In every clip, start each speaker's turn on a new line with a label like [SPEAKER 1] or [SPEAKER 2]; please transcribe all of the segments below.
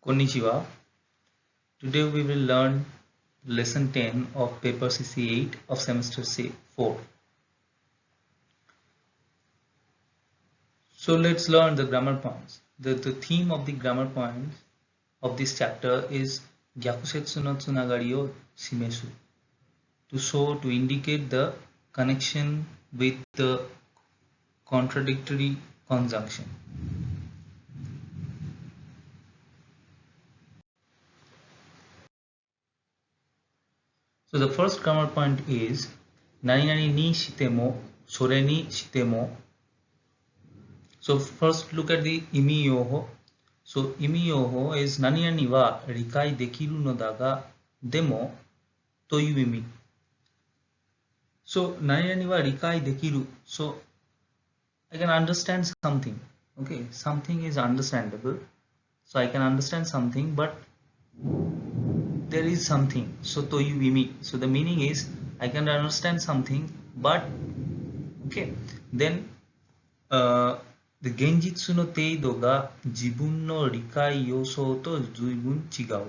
[SPEAKER 1] Konnichiwa. Today we will learn lesson 10 of paper CC8 of semester 4. So let's learn the grammar points. The theme of the grammar points of this chapter is Gyakusetsu no tsunagari o shimesu, to show, to indicate the connection with the contradictory conjunction. So the first grammar point is nani nani ni shitemo, sore ni shitemo. So first look at the imi yoho. So imi yoho is nani nani wa rikai dekiru no da ga demo toyu imi. So nani nani wa rikai dekiru. So I can understand something. Okay, something is understandable. So I can understand something, but there is something. So toyu imi. So the meaning is I can understand something, but okay, then the genjitsu no teido ga jibun no rikai yosou to zuibun chigau.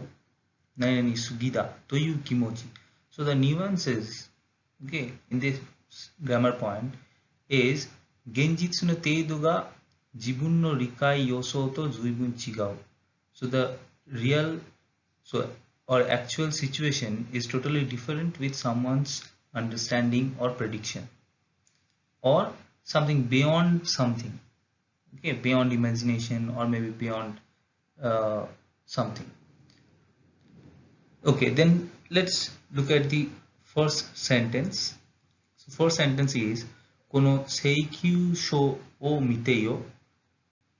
[SPEAKER 1] Nani nani sugi da toyu kimochi. So the nuances, okay, in this grammar point is genjitsu no teido ga jibun no rikai yosou to zuibun chigau. So the real, or actual situation is totally different with someone's understanding or prediction, or something beyond something, okay, beyond imagination, or maybe beyond something. Okay, then let's look at the first sentence. So first sentence is kono seikyu sho o mite yo.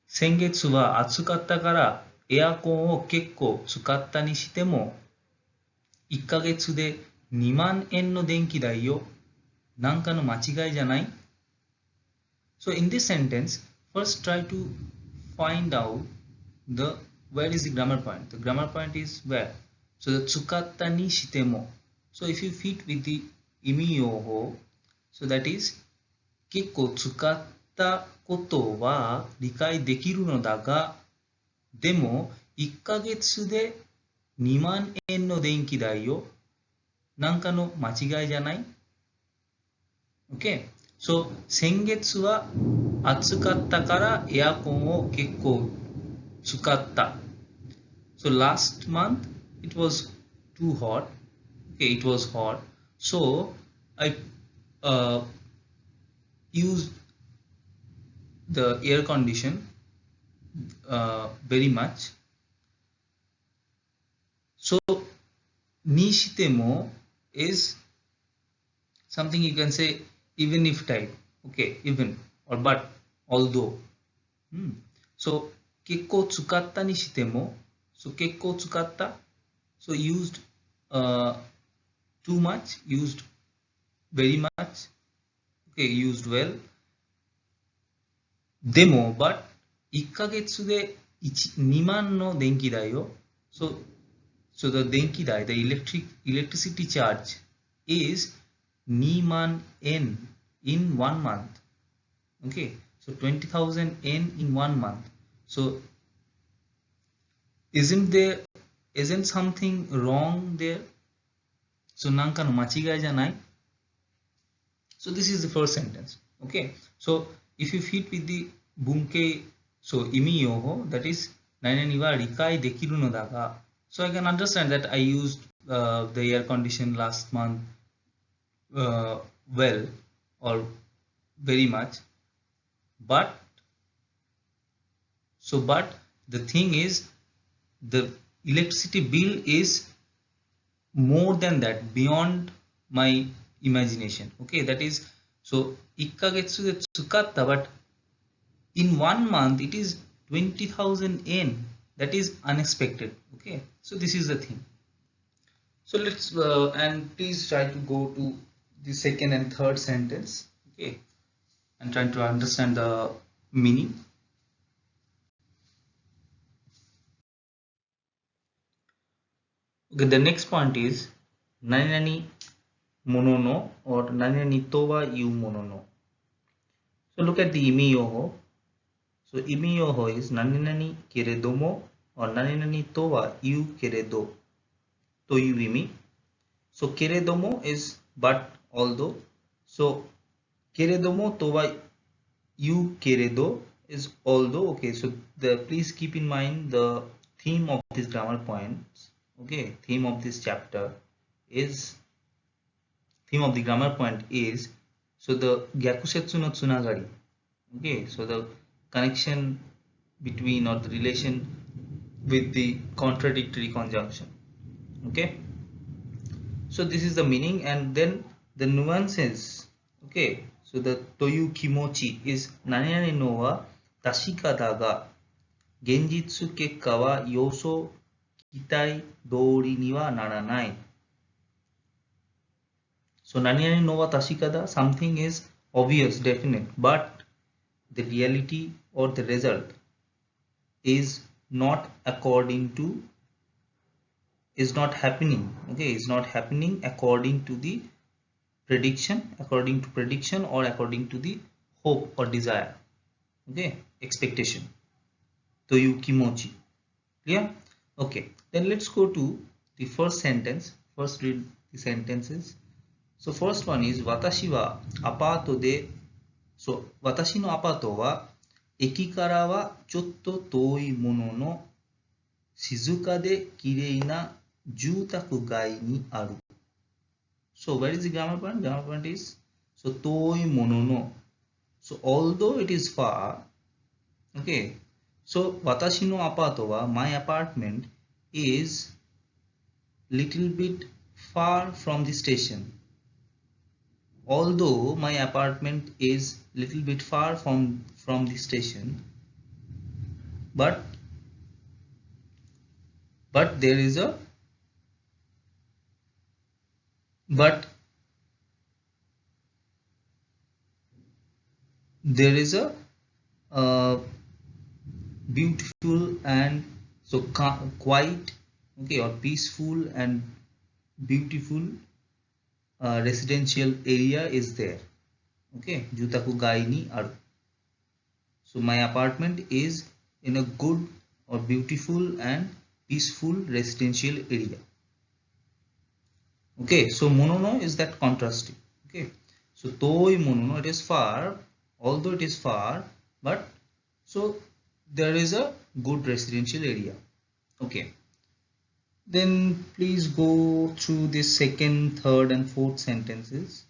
[SPEAKER 1] Sengetsu wa atsukatta kara earkon o kekko tsukatta ni shite mo 1ヶ月で2万円の電気代よ。なんかの間違いじゃない? So in this sentence, first try to find out where is the grammar point. The grammar point is where? So the tsukatta ni shite mo. So if you fit with the imi yoho, so that is 結構使ったことは理解できるのだが、でも1ヶ月で2万円の電気代よ。なんかの間違いじゃない? Okay. So 先月は暑かったからエアコンを結構使った。So last month it was too hot. Okay, it was hot. So I used the air condition very much. So nishitemo is something you can say even if type. Okay, even or but, although. So kekko tsukatta ni shitemo. So kekko tsukatta. So used too much, used very much. Okay, used well. Demo, but 1ヶ月で2万の電気代よ。So the denki dai, the electricity charge is 2万円 in 1 month. Okay, so 20,000 yen in 1 month. So isn't something wrong there? So nanka no machigai janai. So this is the first sentence. Okay, so if you fit with the bunke, so imi yoho, that is nani nani wa rikai dekiru no da ga. So I can understand that I used the air condition last month well or very much, but the thing is the electricity bill is more than that, beyond my imagination. Okay, that is, so 1ヶ月で使った but in 1 month it is 20,000 yen. That is unexpected. Okay, so this is the thing. So let's and please try to go to the second and third sentence. Okay, and try to understand the meaning. Okay, the next point is nani nani mono no or nani nani to wa iu mono no. So look at the imi yoho. So imi yoho is nani nani keredomo or nani nani to wa iu keredo to you imi. So keredomo is but although. So keredomo to wa iu keredo is although. Okay, so please keep in mind the theme of this grammar points. Okay, theme of this chapter is theme of the grammar point is so the Gyakusetsu no Tsunagari. Okay, so the connection between or the relation with the contradictory conjunction. Okay, so this is the meaning, and then the nuances. Okay, so the toyu kimochi is nani nani no wa tashika da ga genjitsu kekka wa yoso kitai dori ni wa naranai. So nani nani no wa tashika da, something is obvious, definite, but the reality or the result is not according to is not happening. Okay, is not happening according to the prediction, or according to the hope or desire. Okay, expectation. Toyu kimochi. Clear? Okay, then let's go to the first sentence. First read the sentences. So first one is watashi wa apato de. So watashi no apato wa eki kara wa chotto toi mono no shizuka de kirei na jutaku gai ni aru. So where is the grammar point? Grammar point is so toi mono no. So although it is far, okay. So watashi no apato wa, my apartment is little bit far from the station. Although my apartment is little bit far from the station, but there is a beautiful and so quiet, okay, or peaceful and beautiful residential area is there. Okay, jutaku gai ni aru. So my apartment is in a good or beautiful and peaceful residential area. Okay, so monono is that contrasting. Okay, so toi monono, it is far, although it is far, but so there is a good residential area. Okay, then please go through the second, third and fourth sentences,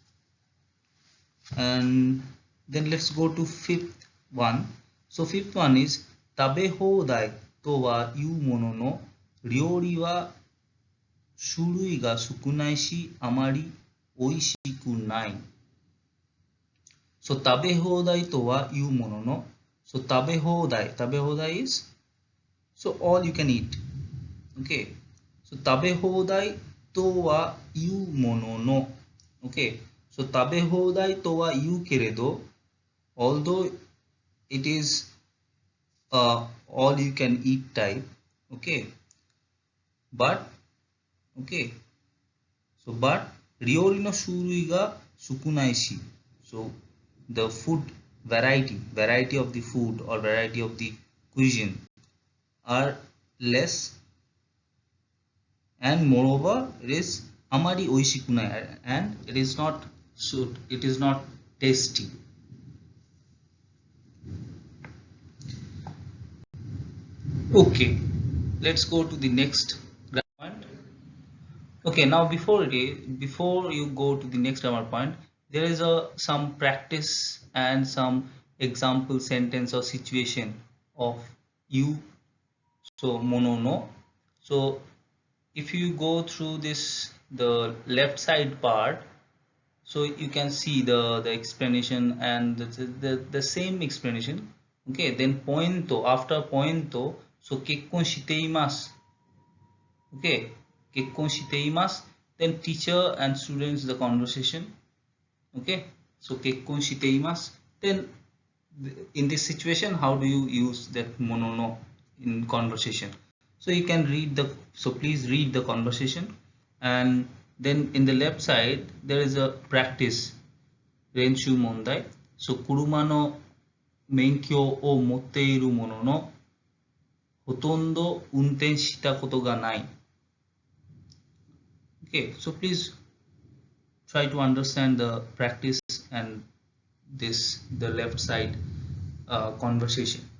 [SPEAKER 1] and then let's go to fifth one. So fifth one is tabe hodai to wa iu mono no ryori wa shurui ga sukunai shi amari oishiku nai. So tabe hodai to wa iu mono no. So tabe hodai is so all you can eat. Okay, so tabe hodai to wa iu mono no. Okay, so tabe hodai to wa iu keredo, although it is all you can eat type. Okay, but okay, so but ryori no shurui ga sukunai shi. So the food variety of the food or variety of the cuisine are less, and moreover it is amari oishikunai, and it is not tasty. Okay, let's go to the next grammar point. Okay, now before you go to the next grammar point, there is some practice and some example sentence or situation of you. So mono no. So if you go through this, the left side part, so you can see the explanation and the same explanation. Okay, then pointo, after pointo, so kekkon shiteimasu. Okay, kekkon shiteimasu. Then teacher and students, the conversation. Okay, so kekkon shiteimasu. Then in this situation, how do you use that mono no in conversation? So you can read please read the conversation, and then in the left side there is a practice renshu mondai. So kuruma no menkyou o motte iru mono no ほとんど運転したことがない。Okay, so please try to understand the practice and the left side conversation.